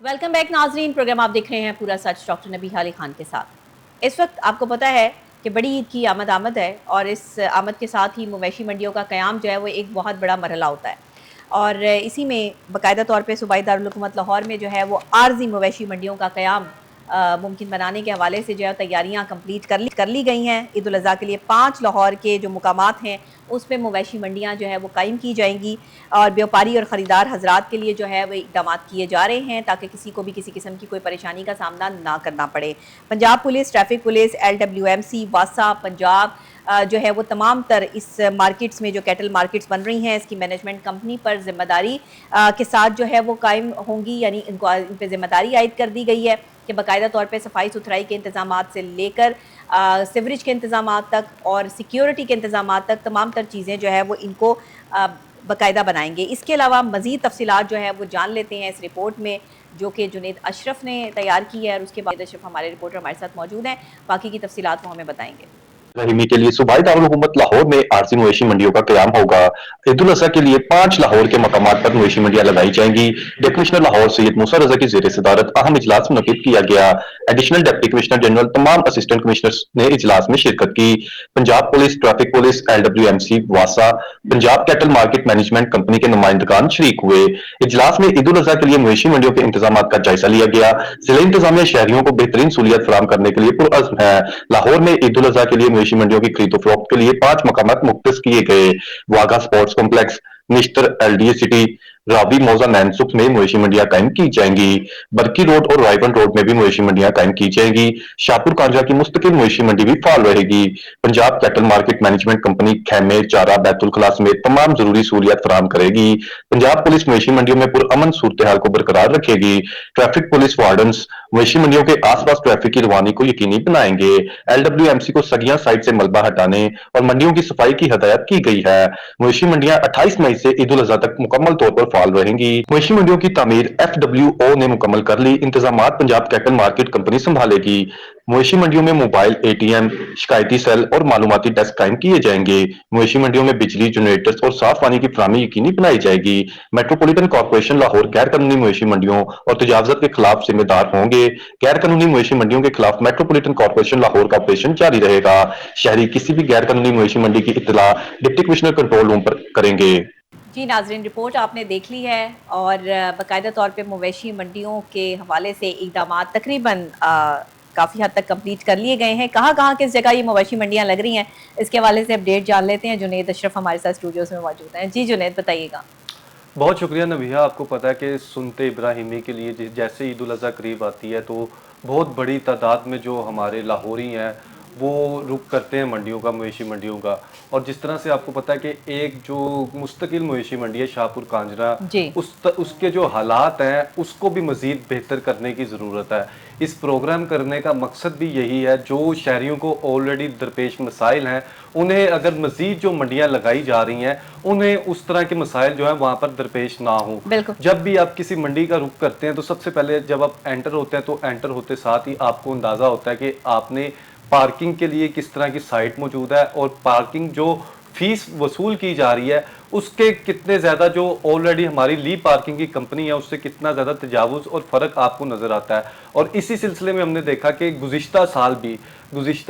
Welcome back नाजरीन। Programme आप देख रहे हैं पूरा सच डॉक्टर नबी हाली खान के साथ। इस वक्त आपको पता है कि बड़ी ईद की आमद है और इस आमद के साथ ही मवेशी मंडियों का क़याम जो है वो एक बहुत बड़ा मरहला होता है और इसी में बाकायदा तौर पर सूबाई दारुल हुकूमत लाहौर में जो है वो आर्जी मवेशी मंडियों का क़याम मुमकिन बनाने के हवाले से जो है तैयारियाँ कंप्लीट कर ली गई हैं। ईद उल अज़हा के लिए 5 लाहौर के जो मुकामात हैं उस पर मवेशी मंडियाँ जो है वो कायम की जाएंगी और व्यापारी और ख़रीदार हजरात के लिए जो है वो इकदाम किए जा रहे हैं ताकि किसी को भी किसी किस्म की कोई परेशानी का सामना ना करना पड़े। Punjab police, traffic police, LWMC, वासा पंजाब जो है वो तमाम तर इस मार्केट्स में जो कैटल मार्केट्स बन रही हैं इसकी मैनेजमेंट कंपनी पर जिम्मेदारी के साथ जो है वो कायम होंगी, यानी इनको इन पर जिम्मेदारी आयद कर दी गई है कि बाकायदा तौर पे सफाई सुथराई के इंतजाम से लेकर सीवरेज के इंतजाम तक और सिक्योरिटी के इंतजाम तक तमाम तर चीज़ें जो है वो इनको बाकायदा बनाएंगे। इसके अलावा मज़ीद तफसीलात जो है वो जान लेते हैं इस रिपोर्ट में जो कि जुनैद अशरफ ने तैयार की है और उसके बाद अशरफ हमारे रिपोर्टर हमारे साथ मौजूद हैं। बाकी की तफसीलात वो हमें बताएंगे। रहीमी के लिए सूबाई दारुल हुकूमत लाहौर में आरसी मवेशी मंडियों का क़याम होगा। ईद उल अज़हा के लिए 5 लाहौर के मकामात पर मवेशी मंडियां लगाई जाएंगी। डिप्टी कमिश्नर लाहौर सैयद मूसा रजा की ज़ेर सदारत अहम इजलास मुनक़िद किया गया। एडिशनल डिप्टी कमिश्नर जनरल तमाम असिस्टेंट कमिश्नर्स ने इजलास में शिरकत की। Punjab police, traffic police, LWMC, वासा, Punjab cattle market management company के नुमाइंदगान शरीक हुए। इजलास में ईद उल अज़हा के लिए मवेशी मंडियों के इंतजाम का जायजा लिया गया। जिला इंतजामिया शहरियों को बेहतरीन सहूलियत फराहम करने के लिए पुरअज़्म है। लाहौर में ईद उल अज़हा के लिए मवेशी मंडियों की खरीदो फरोख्त के लिए 5 मकामात मुख्तस किए गए। Wagah sports complex, Nishtar, LDA city, Ravi, मौजा, नैनसुख में मवेशी मंडियां कायम की जाएंगी। बरकी रोड और रायवन रोड में भी मवेशी मंडियां कायम की जाएंगी। शाहपुर कांझा की मुस्तकिल मवेशी मंडी भी फाल रहेगी। Punjab cattle market management company खैमे, चारा, बैतुल खला समेत तमाम जरूरी सहूलियत फराहम करेगी। पंजाब पुलिस मवेशी मंडियों में पुरअमन सूरत हाल को बरकरार रखेगी। ट्रैफिक पुलिस वार्डन्स मवेशी मंडियों के आसपास ट्रैफिक की रवानी को यकीनी बनाएंगे। LWMC को सगिया साइड से मलबा हटाने और मंडियों की सफाई की हदायत की गई है। मवेशी मंडियां 28 मई से ईद उल अज़हा तक मुकम्मल तौर पर फाल रहेंगी। मवेशी मंडियों की तामीर FWO ने मुकम्मल कर ली। इंतजामात पंजाब कैटल मार्केट कंपनी संभालेगी। मवेशी मंडियों में मोबाइल, ATM, शिकायती सेल और मालूमाती डेस्क कायम किए जाएंगे। मवेशी मंडियों में बिजली, जनरेटर्स और साफ पानी की फराहमी यकीनी बनाई जाएगी। मेट्रोपॉलिटन कॉर्पोरेशन लाहौर गैर कानूनी मवेशी मंडियों और तजावज़त के खिलाफ जिम्मेदार होंगे। गैर कानूनी मवेशी मंडियों के खिलाफ मेट्रोपॉलिटन कॉर्पोरेशन लाहौर का ऑपरेशन जारी रहेगा। शहरी किसी भी गैर कानूनी मवेशी मंडी की इत्तला डिप्टी कमिश्नर कंट्रोल रूम पर करेंगे। जी नाजरीन, रिपोर्ट आपने देख ली है और बाकायदा तौर पे मवेशी मंडियों के हवाले से इकदाम तकरीबन काफ़ी हद तक कंप्लीट कर लिए गए हैं। कहाँ किस जगह ये मवेशी मंडियाँ लग रही हैं इसके हवाले से अपडेट जान लेते हैं। जुनैद अशरफ हमारे साथ स्टूडियोज़ में मौजूद हैं। जी जुनैद, बताइएगा। बहुत शुक्रिया नबिहा। आपको पता है कि सुनते इब्राहिमी के लिए जैसे ईद उल अज़हा करीब आती है तो बहुत बड़ी तादाद में जो हमारे लाहौरी हैं वो रुक करते हैं मंडियों का, मवेशी मंडियों का। और जिस तरह से आपको पता है कि एक जो मुस्तकिल मवेशी मंडी है शाहपुर कांजरा, उसके जो हालात हैं उसको भी मज़ीद बेहतर करने की ज़रूरत है। इस प्रोग्राम करने का मकसद भी यही है, जो शहरियों को ऑलरेडी दरपेश मसाइल हैं उन्हें अगर मज़ीद जो मंडियां लगाई जा रही हैं उन्हें उस तरह के मसाइल जो है वहाँ पर दरपेश ना हो। जब भी आप किसी मंडी का रुख करते हैं तो सबसे पहले जब आप एंटर होते हैं तो एंटर होते साथ ही आपको अंदाज़ा होता है कि आपने पार्किंग के लिए किस तरह की साइट मौजूद है और पार्किंग जो फीस वसूल की जा रही है उसके कितने ज़्यादा जो ऑलरेडी हमारी ली पार्किंग की कंपनी है उससे कितना ज़्यादा तजावुज़ और फ़र्क आपको नज़र आता है। और इसी सिलसिले में हमने देखा कि गुज़िश्ता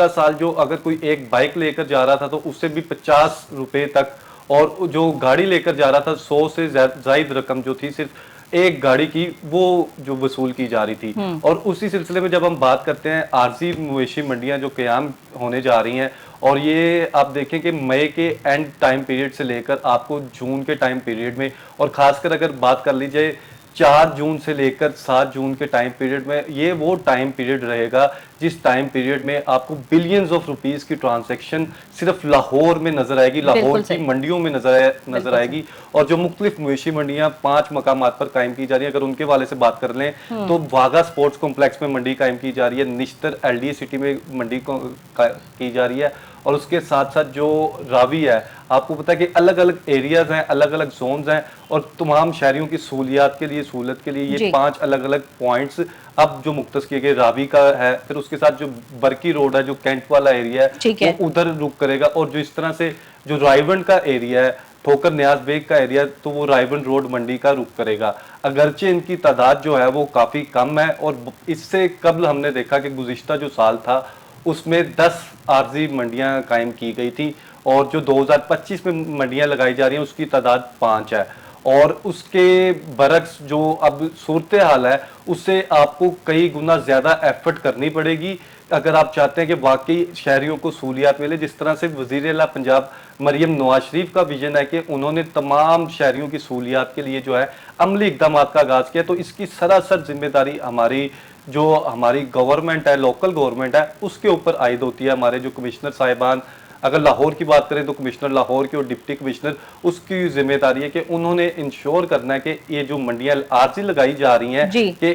साल जो अगर कोई एक बाइक लेकर जा रहा था तो उससे भी 50 रुपये तक, और जो गाड़ी लेकर जा रहा था 100 से ज़ायद रकम जो थी सिर्फ एक गाड़ी की वो जो वसूल की जा रही थी। और उसी सिलसिले में जब हम बात करते हैं आरजी मवेशी मंडियां जो क़याम होने जा रही हैं, और ये आप देखें कि मई के एंड टाइम पीरियड से लेकर आपको जून के टाइम पीरियड में, और ख़ासकर अगर बात कर लीजिए 4 जून से लेकर 7 जून के टाइम पीरियड में, ये वो टाइम पीरियड रहेगा जिस टाइम पीरियड में आपको बिलियंस ऑफ रुपीस की ट्रांजैक्शन सिर्फ लाहौर में नजर आएगी, लाहौर की मंडियों में नजर आएगी। और जो मुख्तलिफ मवेशी मंडियां 5 मकामात पर कायम की जा रही है, अगर उनके वाले से बात कर लें तो वाघा स्पोर्ट्स कॉम्प्लेक्स में मंडी कायम की जा रही है, निश्तर LDA सिटी में मंडी की जा रही है, और उसके साथ साथ जो रावी है, आपको पता है कि अलग अलग एरियाज हैं, अलग अलग जोन्स हैं, और तमाम शहरियों की सहूलियात के लिए, सहूलत के लिए ये 5 अलग अलग पॉइंट्स अब जो मुख्तस किए गए। रावी का है, फिर उसके साथ जो बरकी रोड है जो कैंट वाला एरिया है वो उधर रुक करेगा, और जो इस तरह से जो रायवंड का एरिया है ठोकर न्याज बेग का एरिया, तो वो रायबंद रोड मंडी का रुख करेगा। अगरचे इनकी तादाद जो है वो काफ़ी कम है, और इससे कबल हमने देखा कि गुज़िश्ता जो साल था उसमें 10 आरजी मंडियां कायम की गई थी, और जो 2025 में मंडियां लगाई जा रही हैं उसकी तादाद 5 है। और उसके बरक्स जो अब सूरत हाल है उससे आपको कई गुना ज़्यादा एफर्ट करनी पड़ेगी अगर आप चाहते हैं कि वाकई शहरियों को सहूलियात मिले। जिस तरह से वज़ीर आला पंजाब मरियम नवाज शरीफ का विजन है कि उन्होंने तमाम शहरियों की सहूलियात के लिए जो है अमली इकदाम का आगाज़ किया, तो इसकी सरासर जिम्मेदारी हमारी गवर्नमेंट है, लोकल गवर्नमेंट है, उसके ऊपर आयद होती है। हमारे जो कमिश्नर साहिबान, अगर लाहौर की बात करें तो कमिश्नर लाहौर के और डिप्टी कमिश्नर, उसकी जिम्मेदारी है कि उन्होंने इंश्योर करना है कि ये जो मंडियां आरजी लगाई जा रही हैं कि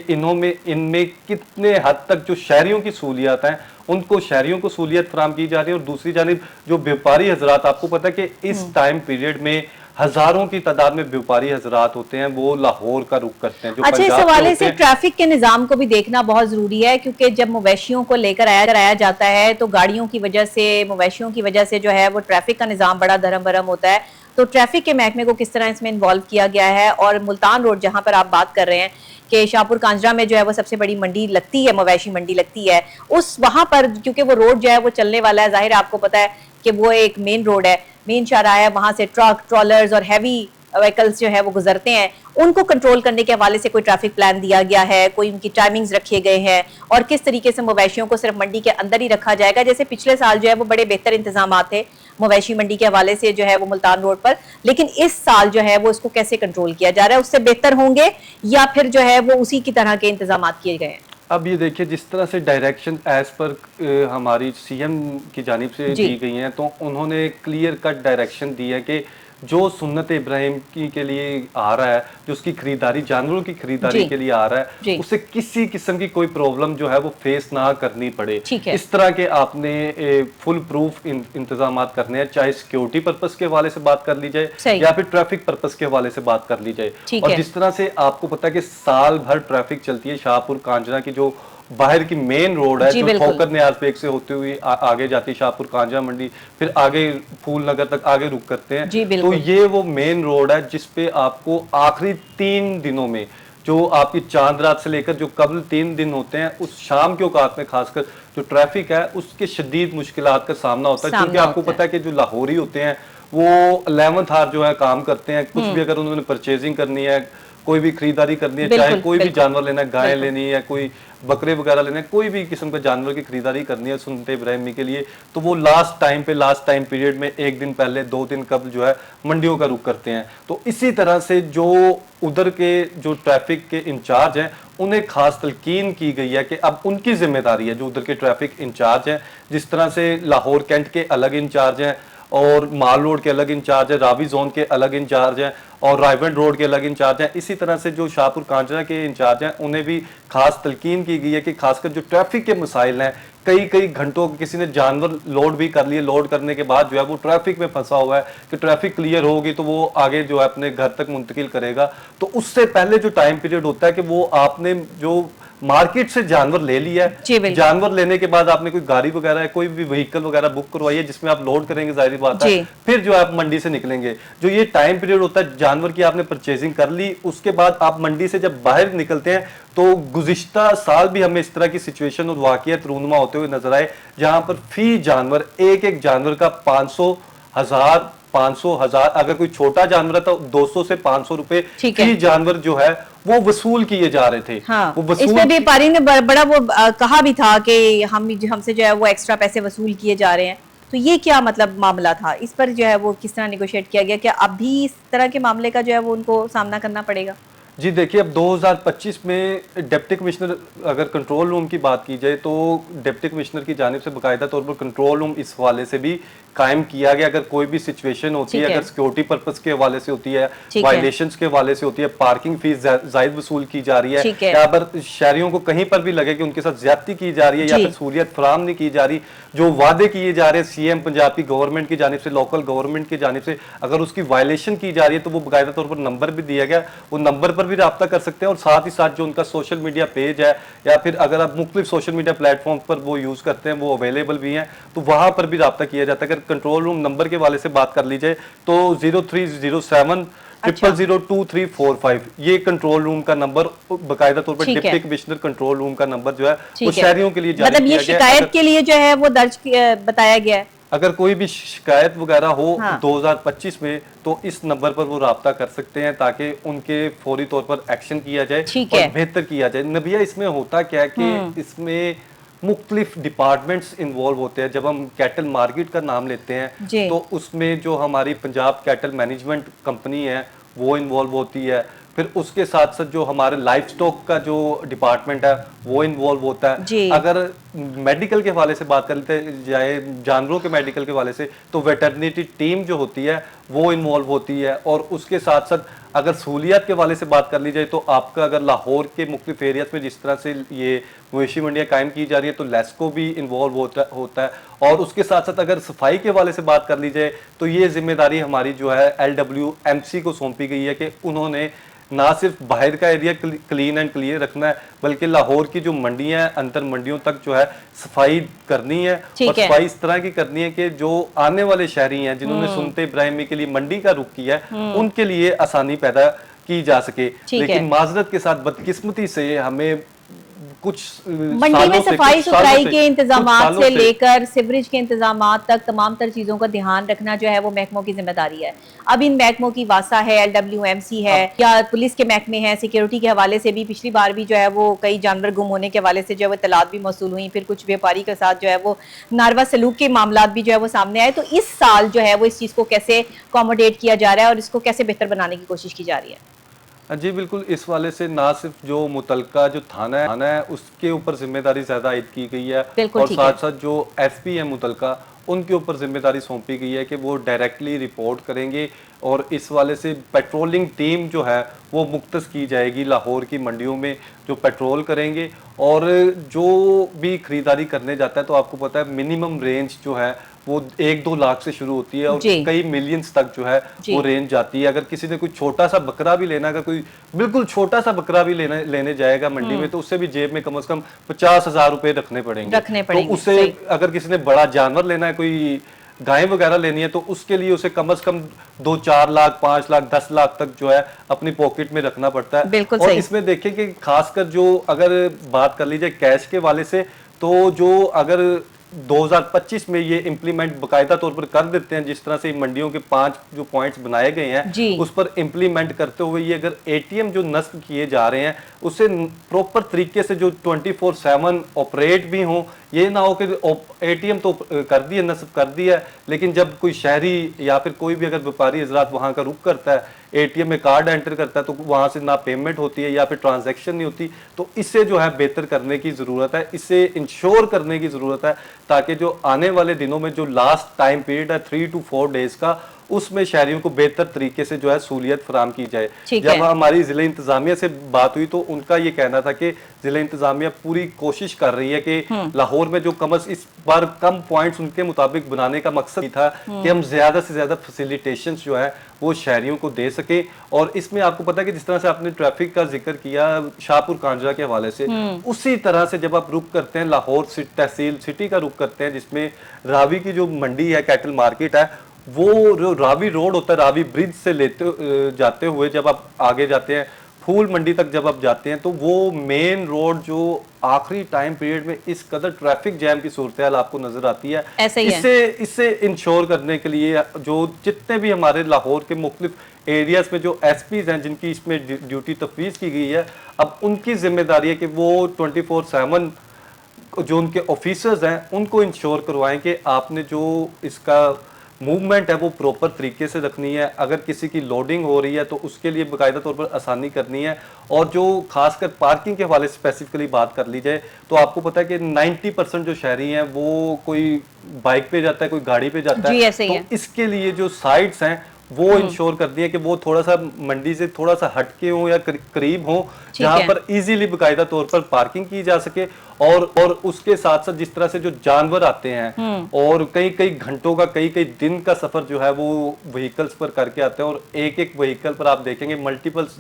इनमें कितने हद तक जो शहरियों की सहूलियात हैं उनको शहरियों को सहूलियत फराम की जा रही है। और दूसरी जानिब जो व्यापारी हजरात, आपको पता है कि इस टाइम पीरियड में हजारों की तादाद में व्यापारी हजरात होते हैं, वो लाहौर का रुख करते हैं। जो अच्छा, इस हवाले से ट्रैफिक के निजाम को भी देखना बहुत जरूरी है, क्योंकि जब मवेशियों को लेकर आया जाता है तो गाड़ियों की वजह से, मवेशियों की वजह से जो है वो ट्रैफिक का निजाम बड़ा धर्म भरम होता है। तो ट्रैफिक के महकमे को किस तरह इसमें इन्वॉल्व किया गया है। और मुल्तान रोड जहां पर आप बात कर रहे हैं कि शाहपुर कांजरा में जो है वो सबसे बड़ी मंडी लगती है, मवेशी मंडी लगती है, उस वहां पर क्योंकि वो रोड जो है वो चलने वाला है, जाहिर है आपको पता है कि वो एक मेन रोड है, मेन शाहराह है, वहां से ट्रक, ट्रॉलर्स और हैवी व्हीकल्स जो है वो गुजरते हैं। उनको कंट्रोल करने के हवाले से कोई ट्रैफिक प्लान दिया गया है, कोई उनकी टाइमिंग्स रखे गए हैं, और किस तरीके से मवेशियों को सिर्फ मंडी के अंदर ही रखा जाएगा। जैसे पिछले साल जो है वो बड़े बेहतर इंतजाम थे मवेशी मंडी के हवाले से जो है वो मुल्तान रोड पर, लेकिन इस साल जो है वो इसको कैसे कंट्रोल किया जा रहा है, उससे बेहतर होंगे या फिर जो है वो उसी की तरह के इंतजाम किए गए हैं? अब ये देखिए, जिस तरह से डायरेक्शन एज पर हमारी सीएम की जानिब से दी गई हैं, तो उन्होंने क्लियर कट डायरेक्शन दी है कि जो सुन्नत इब्राहिम के लिए आ रहा है, जो उसकी खरीदारी, जानवरों की खरीदारी के लिए आ रहा है, उसे किसी किस्म की कोई प्रॉब्लम जो है वो फेस ना करनी पड़े। इस तरह के आपने फुल प्रूफ इंतजाम करने हैं, चाहे सिक्योरिटी पर्पस के हवाले से बात कर ली जाए या फिर ट्रैफिक पर्पस के हवाले से बात कर ली जाए। और जिस तरह से आपको पता है कि साल भर ट्रैफिक चलती है, शाहपुर कांजरा की जो बाहर की मेन रोड है जो ठोकर न्याज बेग से होते हुए आगे जाती है शाहपुर कांजरा मंडी, फिर आगे फूल नगर तक आगे रुक करते हैं, तो ये वो मेन रोड है जिसपे आपको आखिरी 3 दिनों में, जो आपकी चांद रात से लेकर जो कबल 3 दिन होते हैं, उस शाम के औकात में खासकर जो ट्रैफिक है उसके शदीद मुश्किलात का सामना होता है। क्योंकि आपको पता है कि जो लाहौरी होते हैं वो 11th आवर जो है काम करते हैं, कुछ भी अगर उन्होंने परचेजिंग करनी है, कोई भी खरीदारी करनी है, चाहे कोई भी जानवर लेना है, गाय लेनी है, कोई बकरे वगैरह लेने, कोई भी किस्म का जानवर की खरीदारी करनी है सुन्नत इब्राहिमी के लिए, तो वो लास्ट टाइम पीरियड में 1 दिन पहले 2 दिन कबल जो है मंडियों का रुख करते हैं। तो इसी तरह से जो उधर के जो ट्रैफिक के इंचार्ज हैं उन्हें खास तलकीन की गई है कि अब उनकी जिम्मेदारी है, जो उधर के ट्रैफिक इंचार्ज हैं, जिस तरह से लाहौर कैंट के अलग इंचार्ज हैं और माल रोड के अलग इंचार्ज है, रावी जोन के अलग इंचार्ज हैं और रायबंद रोड के अलग इंचार्ज हैं, इसी तरह से जो शाहपुर कांजरा के इंचार्ज हैं उन्हें भी खास तलकीन की गई है कि खासकर जो ट्रैफिक के मसाइल हैं, कई घंटों किसी ने जानवर लोड भी कर लिए, लोड करने के बाद जो है वो ट्रैफिक में फंसा हुआ है कि ट्रैफिक क्लियर होगी तो वो आगे जो है अपने घर तक मुंतकिल करेगा। तो उससे पहले जो टाइम पीरियड होता है कि वो आपने जो मार्केट से जानवर ले लिया है, जानवर लेने के बाद आपने कोई गाड़ी वगैरह कोई भी व्हीकल वगैरह बुक करवाई है जिसमें आप लोड करेंगे, जाहिर बात है, फिर जो आप मंडी से निकलेंगे। जो ये टाइम पीरियड होता है जानवर की आपने परचेजिंग कर ली, उसके बाद आप मंडी से जब बाहर निकलते हैं तो गुज़िश्ता साल भी हमें इस तरह की सिचुएशन और वाकयात रूनुमा होते हुए नजर आए जहां पर फी जानवर एक जानवर का 500,000 अगर कोई छोटा जानवर है तो 200 से 500 रुपए फी जानवर जो है वो वसूल किए जा रहे थे। हाँ, वो इसमें व्यापारी ने बड़ा वो कहा भी था कि हमसे जो है वो एक्स्ट्रा पैसे वसूल किए जा रहे हैं। तो ये क्या मतलब मामला था, इस पर जो है वो किस तरह नेगोशिएट किया गया? क्या अब भी इस तरह के मामले का जो है वो उनको सामना करना पड़ेगा? जी देखिए, अब 2025 में डिप्टी कमिश्नर, अगर कंट्रोल रूम की बात की जाए तो डिप्टी कमिश्नर की जानिब से बाकायदा तौर पर कंट्रोल रूम इस हवाले से भी कायम किया गया। अगर कोई भी सिचुएशन होती है, अगर सिक्योरिटी पर्पस के हवाले से होती है, वायलेशंस के हवाले से होती है, पार्किंग फीस जायद वसूल की जा रही है, या पर शहरियों को कहीं पर भी लगे कि उनके साथ ज्यादती की जा रही है या फिर सहूलियत फराम नहीं की जा रही, जो वादे किए जा रहे हैं सीएम पंजाब की गवर्नमेंट की जानिब से, लोकल गवर्नमेंट की जानिब से, अगर उसकी वायलेशन की जा रही है तो वो बाकायदा तौर पर नंबर भी दिया गया, वो नंबर पर पर भी रब्ता कर सकते हैं, और साथ ही साथ जो उनका सोशल मीडिया पेज है या फिर अगर आप मुख्तलिफ सोशल मीडिया प्लेटफॉर्म पर वो यूज़ करते हैं वो अवेलेबल भी हैं, तो वहाँ पर भी रब्ता किया जाता है। अगर कंट्रोल रूम नंबर के वाले से बात कर ली जाए तो 0307 0002345 ये कंट्रोल रूम का नंबर बाकायदा तौर पर डिप्टी कमिश्नर कंट्रोल रूम का नंबर जो है वो शहरियों के लिए जारी मतलब ये किया गया है। शिकायत के लिए जो है वो दर्ज बताया गया है। अगर कोई भी शिकायत वगैरह हो हाँ। 2025 में तो इस नंबर पर वो राब्ता कर सकते हैं ताकि उनके फौरी तौर पर एक्शन किया जाए और बेहतर किया जाए। नबिया इसमें होता क्या है कि इसमें मुख्तलिफ डिपार्टमेंट्स इन्वॉल्व होते हैं। जब हम कैटल मार्केट का नाम लेते हैं तो उसमें जो हमारी पंजाब कैटल मैनेजमेंट कंपनी है वो इन्वॉल्व होती है, फिर उसके साथ साथ जो हमारे लाइफ स्टॉक का जो डिपार्टमेंट है वो इन्वॉल्व होता है। अगर मेडिकल के हवाले से बात करते जाए, जानवरों के मेडिकल के हवाले से, तो वेटरनिटी टीम जो होती है वो इन्वॉल्व होती है। और उसके साथ साथ अगर सहूलियत के हवाले से बात कर ली जाए तो आपका अगर लाहौर के मुख्तलिफ एरियाज में जिस तरह से ये मवेशी मंडियाँ कायम की जा रही है तो लेस्को भी इन्वॉल्व होता है। और उसके साथ साथ अगर सफाई के हवाले से बात कर ली जाए तो ये जिम्मेदारी हमारी जो है LWMC को सौंपी गई है कि उन्होंने ना सिर्फ बाहर का एरिया क्लीन एंड क्लियर रखना है बल्कि लाहौर की जो मंडियां हैं अंतर मंडियों तक जो है सफाई करनी है। और सफाई इस तरह की करनी है कि जो आने वाले शहरी हैं जिन्होंने सुनते इब्राहिमी के लिए मंडी का रुख किया है उनके लिए आसानी पैदा की जा सके। लेकिन माजरत के साथ बदकिस्मती से हमें कुछ मंडी में सफाई सुथराई के इंतजामात से लेकर सिवरेज के इंतजामात तक तमाम तर चीजों का ध्यान रखना जो है वो महकमों की जिम्मेदारी है। अब इन महकमों की वासा है, LWMC है या पुलिस के महकमे हैं, सिक्योरिटी के हवाले से भी पिछली बार भी जो है वो कई जानवर गुम होने के हवाले से जो है वो इत्तलात भी मौसूल हुई, फिर कुछ व्यापारी के साथ जो है वो नारवा सलूक के मामला भी जो है वो सामने आए। तो इस साल जो है वो इस चीज को कैसे अकोमोडेट किया जा रहा है और इसको कैसे बेहतर बनाने की कोशिश की जा रही है? जी बिल्कुल, इस वाले से ना सिर्फ जो मुतलका जो थाना है उसके ऊपर जिम्मेदारी ज्यादा आयद की गई है और साथ साथ जो SP है मुतलका उनके ऊपर जिम्मेदारी सौंपी गई है कि वो डायरेक्टली रिपोर्ट करेंगे। और इस वाले से पेट्रोलिंग टीम जो है वो मुख्तस की जाएगी लाहौर की मंडियों में जो पेट्रोल करेंगे। और जो भी खरीदारी करने जाता है तो आपको पता है मिनिमम रेंज जो है वो 1-2 लाख से शुरू होती है और कई मिलियंस तक जो है वो रेंज जाती है। अगर किसी ने कोई छोटा सा बकरा भी लेना, अगर कोई बिल्कुल छोटा सा बकरा भी लेने जाएगा मंडी में तो उससे भी जेब में कम से कम 50,000 रुपए रखने पड़ेंगे। तो उससे अगर किसी ने बड़ा जानवर लेना है, कोई गाय वगैरह लेनी है तो उसके लिए उसे कम से कम 2-4 लाख 5 लाख 10 लाख तक जो है अपनी पॉकेट में रखना पड़ता है। और इसमें देखिए कि खासकर जो अगर बात कर लीजिए कैश के वाले से तो जो अगर 2025 में ये इम्प्लीमेंट बाकायदा तौर पर कर देते हैं, जिस तरह से मंडियों के 5 जो पॉइंट्स बनाए गए हैं उस पर इम्प्लीमेंट करते हुए ये अगर ATM जो नस्ब किए जा रहे हैं उससे प्रॉपर तरीके से जो 24/7 ऑपरेट भी हों, ये ना हो कि ATM तो कर दिए नस्ब कर दिया लेकिन जब कोई शहरी या फिर कोई भी अगर व्यापारी हजरात वहाँ का रुख करता है ATM में कार्ड एंटर करता है तो वहाँ से ना पेमेंट होती है या फिर ट्रांजैक्शन नहीं होती। तो इससे जो है बेहतर करने की ज़रूरत है, इससे इंश्योर करने की ज़रूरत है ताकि जो आने वाले दिनों में जो लास्ट टाइम पीरियड है 3 to 4 डेज का उसमें शहरियों को बेहतर तरीके से जो है सहूलियत फराम की जाए। जब हमारी जिला इंतजामिया से बात हुई तो उनका ये कहना था कि जिला इंतजामिया पूरी कोशिश कर रही है कि लाहौर में जो इस बार कम पॉइंट्स उनके मुताबिक बनाने का मकसद था कि हम ज्यादा से ज्यादा फैसिलिटेशन जो है वो शहरियों को दे सके। और इसमें आपको पता है कि जिस तरह से आपने ट्रैफिक का जिक्र किया शाहपुर कांजरा के हवाले से, उसी तरह से जब आप रुक करते हैं लाहौर तहसील सिटी का रुक करते हैं जिसमें रावी की जो मंडी है कैटल मार्केट है वो जो रावी रोड होता है रावी ब्रिज से जाते हुए जब आप आगे जाते हैं फूल मंडी तक जब आप जाते हैं तो वो मेन रोड जो आखिरी टाइम पीरियड में इस कदर ट्रैफिक जैम की सूरत हाल आपको नजर आती है। इससे इंश्योर करने के लिए जो जितने भी हमारे लाहौर के मुख्तलिफ एरियाज में जो SPs हैं जिनकी इसमें ड्यूटी तफवीज़ की गई है, अब उनकी जिम्मेदारी है कि वो 24/7 जो उनके ऑफिसर्स हैं उनको इंश्योर करवाएं कि आपने जो इसका मूवमेंट है वो प्रॉपर तरीके से रखनी है। अगर किसी की लोडिंग हो रही है तो उसके लिए बाकायदा तौर पर आसानी करनी है। और जो खासकर पार्किंग के हवाले से स्पेसिफिकली बात कर ली जाए तो आपको पता है कि 90% जो शहरी हैं वो कोई बाइक पे जाता है कोई गाड़ी पे जाता है, तो इसके लिए जो साइट्स हैं वो इंश्योर कर दिए कि वो थोड़ा सा मंडी से थोड़ा सा हटके हो या करीब हो, जहां है। पर इजीली बाकायदा तौर पर पार्किंग की जा सके। और उसके साथ साथ जिस तरह से जो जानवर आते हैं और कई कई घंटों का, कई कई दिन का सफर जो है वो व्हीकल्स पर करके आते हैं, और एक एक व्हीकल पर आप देखेंगे मल्टीपल्स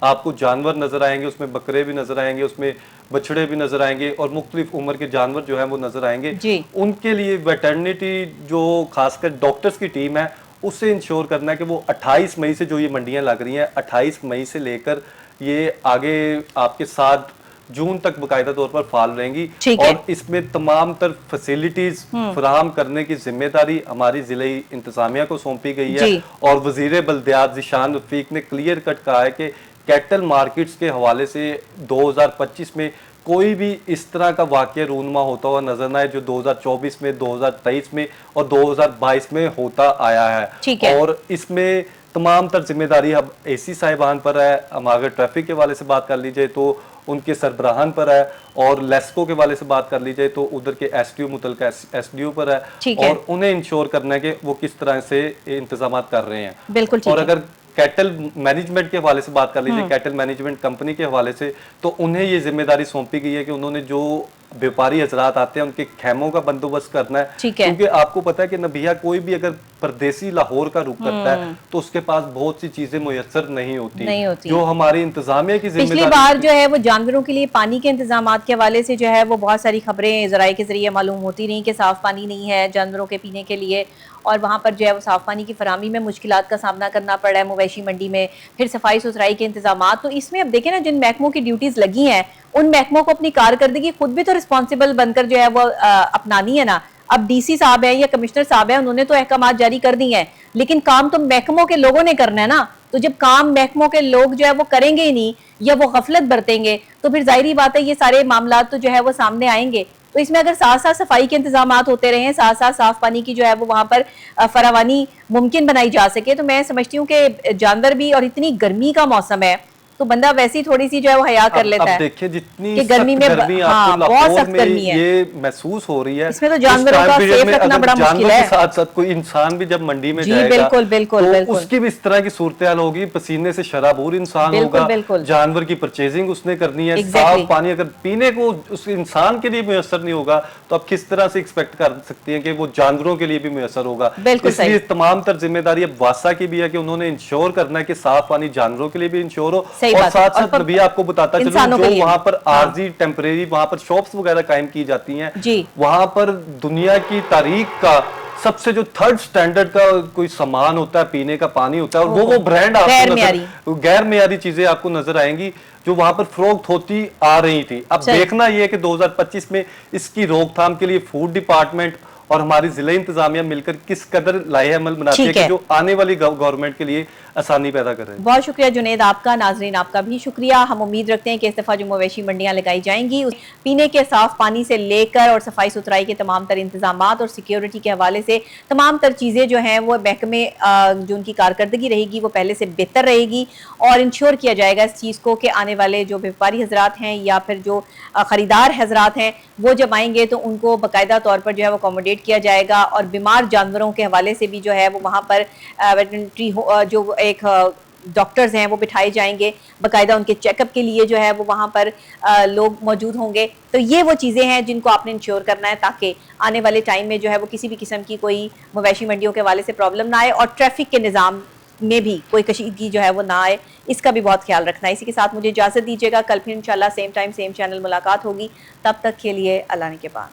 आपको जानवर नजर आएंगे, उसमें बकरे भी नजर आएंगे, उसमें बछड़े भी नजर आएंगे, और मुख्तलिफ उम्र के जानवर जो है वो नजर आएंगे जी। उनके लिए वेटरनिटी जो खासकर डॉक्टर्स की टीम है उससे इंश्योर करना है कि वो 28 मई से जो ये मंडियां लग रही हैं, 28 मई से लेकर ये आगे आपके 7 जून तक बाकायदा तौर पर फाल रहेंगी, और इसमें तमाम तर फैसिलिटीज फराहम करने की जिम्मेदारी हमारी जिले इंतजामिया को सौंपी गई है। और वजीर बल्दियात ज़ीशान रफीक ने क्लियर कट कहा है कि कैटल मार्केट्स के हवाले से 2025 में कोई भी इस तरह का वाकया रूनमा होता हुआ नजर ना आए जो 2024 में, 2023 में और 2022 में होता आया है। और इसमें तमाम तर जिम्मेदारी अब एसी साहिबान पर है। हम अगर ट्रैफिक के वाले से बात कर लीजिए तो उनके सरबराहान पर है, और लेस्को के वाले से बात कर लीजिए तो उधर के एसडीओ मुतलका एसडीओ पर है, और उन्हें इंश्योर करना है कि वो किस तरह से इंतजाम कर रहे हैं। बिल्कुल। और अगर कैटल मैनेजमेंट के हवाले से बात कर लीजिए, कैटल मैनेजमेंट कंपनी के हवाले से, तो उन्हें ये जिम्मेदारी सौंपी गई है कि उन्होंने जो व्यापारी हजरात आते हैं उनके खेमों का बंदोबस्त करना है। क्योंकि आपको पता है कि नबिया कोई भी अगर परदेसी लाहौर का रुख करता है तो उसके पास बहुत सी चीजें मुयस्सर नहीं होती, जो हमारी इंतजामिया की जिम्मेदारी। पिछली बार जो है वो जानवरों के लिए पानी के इंतजाम के हवाले से जो है वो बहुत सारी खबरें जराए के जरिए मालूम होती रही कि साफ पानी नहीं है जानवरों के पीने के लिए, और वहाँ पर जो है वो साफ पानी की फराहमी में मुश्किलात का सामना करना पड़ रहा है मवेशी मंडी में। फिर सफाई सुथराई के इंतजाम, तो इसमें अब देखें ना जिन महकमों की ड्यूटीज लगी हैं उन महकमों को अपनी कारकर्दगी खुद भी तो रिस्पॉन्सिबल बनकर जो है वो अपनानी है ना। अब डीसी साहब है या कमिश्नर साहब है, उन्होंने तो अहकाम जारी कर दिए हैं, लेकिन काम तो महकमों के लोगों ने करना है ना। तो जब काम महकमों के लोग जो है वो करेंगे ही नहीं या वो गफलत बरतेंगे तो फिर जाहिर बात है ये सारे मामला तो जो है वो सामने आएंगे। तो इसमें अगर साथ साथ सफाई के इंतजाम होते रहे, साथ साथ साफ पानी की जो है वो वहां पर फरावानी मुमकिन बनाई जा सके, तो मैं समझती हूँ कि जानवर भी, और इतनी गर्मी का मौसम है तो बंदा वैसी थोड़ी सी जो है वो हया कर लेता है। देखिए जितनी कि गर्मी में बहुत सख्त गर्मी है, ये महसूस हो रही है। इसमें तो जानवरों का सेफ रखना बड़ा मुश्किल है। साथ साथ कोई इंसान भी जब मंडी में जाएगा बिल्कुल बिल्कुल तो बिल्कुल उसकी भी इस तरह की सूरत हाल होगी, पसीने से शराबूर इंसान होगा, जानवर की परचेजिंग उसने करनी है, साफ पानी अगर पीने को उस इंसान के लिए मुयसर नहीं होगा तो आप किस तरह से एक्सपेक्ट कर सकती हैं कि वो जानवरों के लिए भी मुयसर होगा। इसलिए तमाम तर जिम्मेदारी अब वासा की भी है कि उन्होंने इंश्योर करना है कि साफ पानी जानवरों के लिए भी इंश्योर हो, और साथ साथ भी आपको बताता चलूं जो वहां पर आरजी टेम्परेरी वहां पर शॉप्स वगैरह कायम की जाती हैं, वहां पर दुनिया की तारीख का सबसे जो 3rd स्टैंडर्ड का कोई सामान होता है, पीने का पानी होता है, और वो ब्रांड आपको गैर मेयारी चीजें आपको नजर आएंगी जो वहां पर फरोख्त होती आ रही थी। अब देखना यह है कि 2025 में इसकी रोकथाम के लिए फूड डिपार्टमेंट और हमारी जिला इंतजामिया मिलकर किस कदर लाहे अमल बनाती है कि जो आने वाली गवर्नमेंट के लिए आसानी पैदा कर रहे हैं। बहुत शुक्रिया जुनेद आपका, नाजरीन आपका भी शुक्रिया। हम उम्मीद रखते हैं कि इस दफा जो मवेशी मंडियां लगाई जाएंगी पीने के साफ पानी से लेकर और सफाई सुथराई के तमाम तर इंतजाम और सिक्योरिटी के हवाले से तमाम तर चीज़ें जो हैं वो महकमे जो उनकी कारकर्दगी रहेगी वो पहले से बेहतर रहेगी, और इंश्योर किया जाएगा इस चीज़ को कि आने वाले जो व्यापारी हजरात हैं या फिर जो ख़रीदार हजरात हैं वो जब आएंगे तो उनको बाकायदा तौर पर जो है वो अकोमोडेट किया जाएगा, और बीमार जानवरों के हवाले से भी जो है वो वहाँ पर वेटरनरी जो एक डॉक्टर्स हैं वो बिठाए जाएंगे, बाकायदा उनके चेकअप के लिए जो है वो वहाँ पर लोग मौजूद होंगे। तो ये वो चीज़ें हैं जिनको आपने इंश्योर करना है ताकि आने वाले टाइम में जो है वो किसी भी किस्म की कोई मवेशी मंडियों के हवाले से प्रॉब्लम ना आए, और ट्रैफिक के निज़ाम में भी कोई कशीदगी जो है वो ना आए, इसका भी बहुत ख्याल रखना है। इसी के साथ मुझे इजाज़त दीजिएगा, कल फिर इंशाल्लाह सेम टाइम सेम चैनल मुलाकात होगी, तब तक के लिए अल्लाह ने के बाद।